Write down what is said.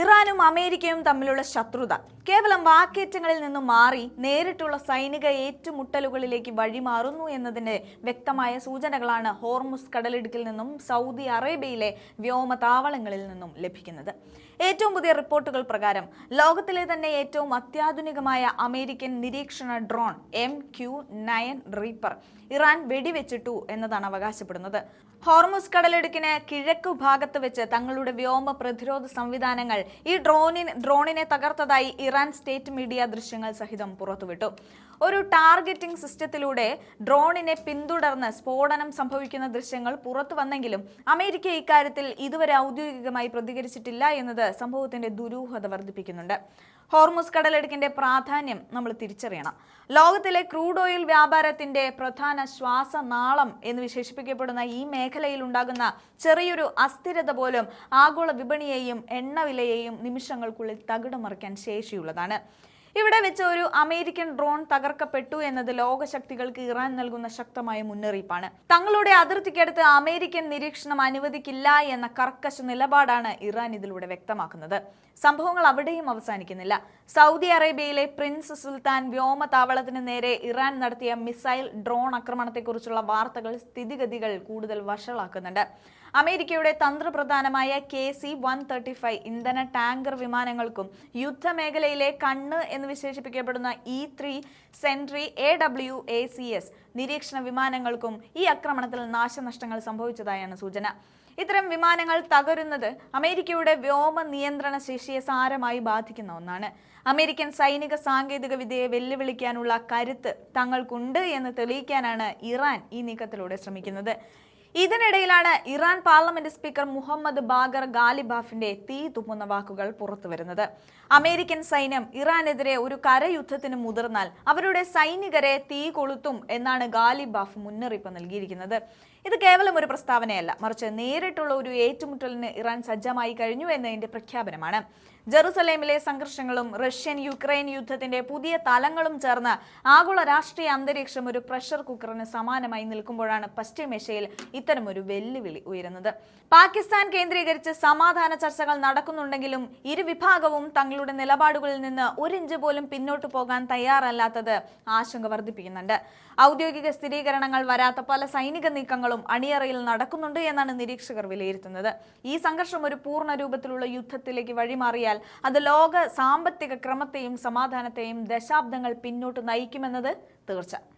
ഇറാനും അമേരിക്കയും തമ്മിലുള്ള ശത്രുത കേവലം വാക്കേറ്റങ്ങളിൽ നിന്നും മാറി നേരിട്ടുള്ള സൈനിക ഏറ്റുമുട്ടലുകളിലേക്ക് വഴിമാറുന്നു എന്നതിന്റെ വ്യക്തമായ സൂചനകളാണ് ഹോർമുസ് കടലിടുക്കിൽ നിന്നും സൗദി അറേബ്യയിലെ വ്യോമതാവളങ്ങളിൽ നിന്നും ലഭിക്കുന്നത്. ഏറ്റവും പുതിയ റിപ്പോർട്ടുകൾ പ്രകാരം ലോകത്തിലെ തന്നെ ഏറ്റവും അത്യാധുനികമായ അമേരിക്കൻ നിരീക്ഷണ ഡ്രോൺ MQ-9 റീപ്പർ ഇറാൻ വെടിവെച്ചിട്ടു എന്നതാണ് അവകാശപ്പെടുന്നത്. ഹോർമുസ് കടലിടുക്കിന് കിഴക്കു ഭാഗത്ത് വെച്ച് തങ്ങളുടെ വ്യോമ പ്രതിരോധ സംവിധാനങ്ങൾ ഈ ഡ്രോണിനെ തകർത്തതായി ഇറാൻ സ്റ്റേറ്റ് മീഡിയ ദൃശ്യങ്ങൾ സഹിതം പുറത്തുവിട്ടു. ഒരു ടാർഗറ്റിംഗ് സിസ്റ്റത്തിലൂടെ ഡ്രോണിനെ പിന്തുടർന്ന് സ്ഫോടനം സംഭവിക്കുന്ന ദൃശ്യങ്ങൾ പുറത്തു വന്നെങ്കിലും അമേരിക്ക ഇക്കാര്യത്തിൽ ഇതുവരെ ഔദ്യോഗികമായി പ്രതികരിച്ചിട്ടില്ല എന്നത് സംഭവത്തിന്റെ ദുരൂഹത വർദ്ധിപ്പിക്കുന്നുണ്ട്. ഹോർമുസ് കടലിടുക്കിന്റെ പ്രാധാന്യം നമ്മൾ തിരിച്ചറിയണം. ലോകത്തിലെ ക്രൂഡ് ഓയിൽ വ്യാപാരത്തിന്റെ പ്രധാന ശ്വാസനാളം എന്ന് വിശേഷിപ്പിക്കപ്പെടുന്ന ഈ മേഖലയിൽ ഉണ്ടാകുന്ന ചെറിയൊരു അസ്ഥിരത പോലും ആഗോള വിപണിയെയും എണ്ണവിലയെയും നിമിഷങ്ങൾക്കുള്ളിൽ തകിടം മറിക്കാൻ ശേഷിയുള്ളതാണ്. ഇവിടെ വെച്ച് ഒരു അമേരിക്കൻ ഡ്രോൺ തകർക്കപ്പെട്ടു എന്നത് ലോകശക്തികൾക്ക് ഇറാൻ നൽകുന്ന ശക്തമായ മുന്നറിയിപ്പാണ്. തങ്ങളുടെ അതിർത്തിക്കടുത്ത് അമേരിക്കൻ നിരീക്ഷണം അനുവദിക്കില്ല എന്ന കർക്കശ നിലപാടാണ് ഇറാൻ ഇതിലൂടെ വ്യക്തമാക്കുന്നത്. സംഭവങ്ങൾ അവിടെയും അവസാനിക്കുന്നില്ല. സൗദി അറേബ്യയിലെ പ്രിൻസ് സുൽത്താൻ വ്യോമതാവളത്തിന് നേരെ ഇറാൻ നടത്തിയ മിസൈൽ ഡ്രോൺ ആക്രമണത്തെക്കുറിച്ചുള്ള വാർത്തകൾ സ്ഥിതിഗതികൾ കൂടുതൽ വഷളാക്കുന്നുണ്ട്. അമേരിക്കയുടെ തന്ത്രപ്രധാനമായ KC-135 ഇന്ധന ടാങ്കർ വിമാനങ്ങൾക്കും യുദ്ധമേഖലയിലെ കണ്ണ് എന്ന് വിശേഷിപ്പിക്കപ്പെടുന്ന E-3 സെൻട്രി AWACS നിരീക്ഷണ വിമാനങ്ങൾക്കും ഈ ആക്രമണത്തിൽ നാശനഷ്ടങ്ങൾ സംഭവിച്ചതായാണ് സൂചന. ഇത്തരം വിമാനങ്ങൾ തകരുന്നത് അമേരിക്കയുടെ വ്യോമ നിയന്ത്രണ ശേഷിയെ സാരമായി ബാധിക്കുന്ന ഒന്നാണ്. അമേരിക്കൻ സൈനിക സാങ്കേതിക വിദ്യയെ വെല്ലുവിളിക്കാനുള്ള കരുത്ത് തങ്ങൾക്കുണ്ട് എന്ന് തെളിയിക്കാനാണ് ഇറാൻ ഈ നീക്കത്തിലൂടെ ശ്രമിക്കുന്നത്. ഇതിനിടയിലാണ് Iran parliament speaker Mohammad Bagher ഗാലിബാഫിന്റെ തീ തുപ്പുന്ന വാക്കുകൾ പുറത്തുവരുന്നത്. അമേരിക്കൻ സൈന്യം ഇറാനെതിരെ ഒരു കരയുദ്ധത്തിന് മുതിർന്നാൽ അവരുടെ സൈനികരെ തീ കൊളുത്തും എന്നാണ് ഗാലിബാഫ് മുന്നറിയിപ്പ് നൽകിയിരിക്കുന്നത്. ഇത് കേവലം ഒരു പ്രസ്താവനയല്ല, മറിച്ച് നേരിട്ടുള്ള ഒരു ഏറ്റുമുട്ടലിന് ഇറാൻ സജ്ജമായി കഴിഞ്ഞു എന്നതിന്റെ പ്രഖ്യാപനമാണ്. ജെറുസലേമിലെ സംഘർഷങ്ങളും റഷ്യൻ യുക്രൈൻ യുദ്ധത്തിന്റെ പുതിയ തലങ്ങളും ചേർന്ന് ആഗോള രാഷ്ട്രീയ അന്തരീക്ഷം ഒരു പ്രഷർ കുക്കറിന് സമാനമായി നിൽക്കുമ്പോഴാണ് പശ്ചിമേഷ്യയിൽ ഇത്തരമൊരു വെല്ലുവിളി ഉയരുന്നത്. പാകിസ്ഥാൻ കേന്ദ്രീകരിച്ച് സമാധാന ചർച്ചകൾ നടക്കുന്നുണ്ടെങ്കിലും ഇരുവിഭാഗവും തങ്ങളുടെ നിലപാടുകളിൽ നിന്ന് ഒരിഞ്ച് പോലും പിന്നോട്ട് പോകാൻ തയ്യാറല്ലാത്തത് ആശങ്ക വർദ്ധിപ്പിക്കുന്നുണ്ട്. ഔദ്യോഗിക സ്ഥിരീകരണങ്ങൾ വരാത്ത പല സൈനിക നീക്കങ്ങളും അണിയറയിൽ നടക്കുന്നുണ്ട് എന്നാണ് നിരീക്ഷകർ വിലയിരുത്തുന്നത്. ഈ സംഘർഷം ഒരു പൂർണ്ണ രൂപത്തിലുള്ള യുദ്ധത്തിലേക്ക് വഴിമാറിയാൽ അത് ലോക സാമ്പത്തിക ക്രമത്തെയും സമാധാനത്തെയും ദശാബ്ദങ്ങൾ പിന്നോട്ട് നയിക്കുമെന്നത് തീർച്ച.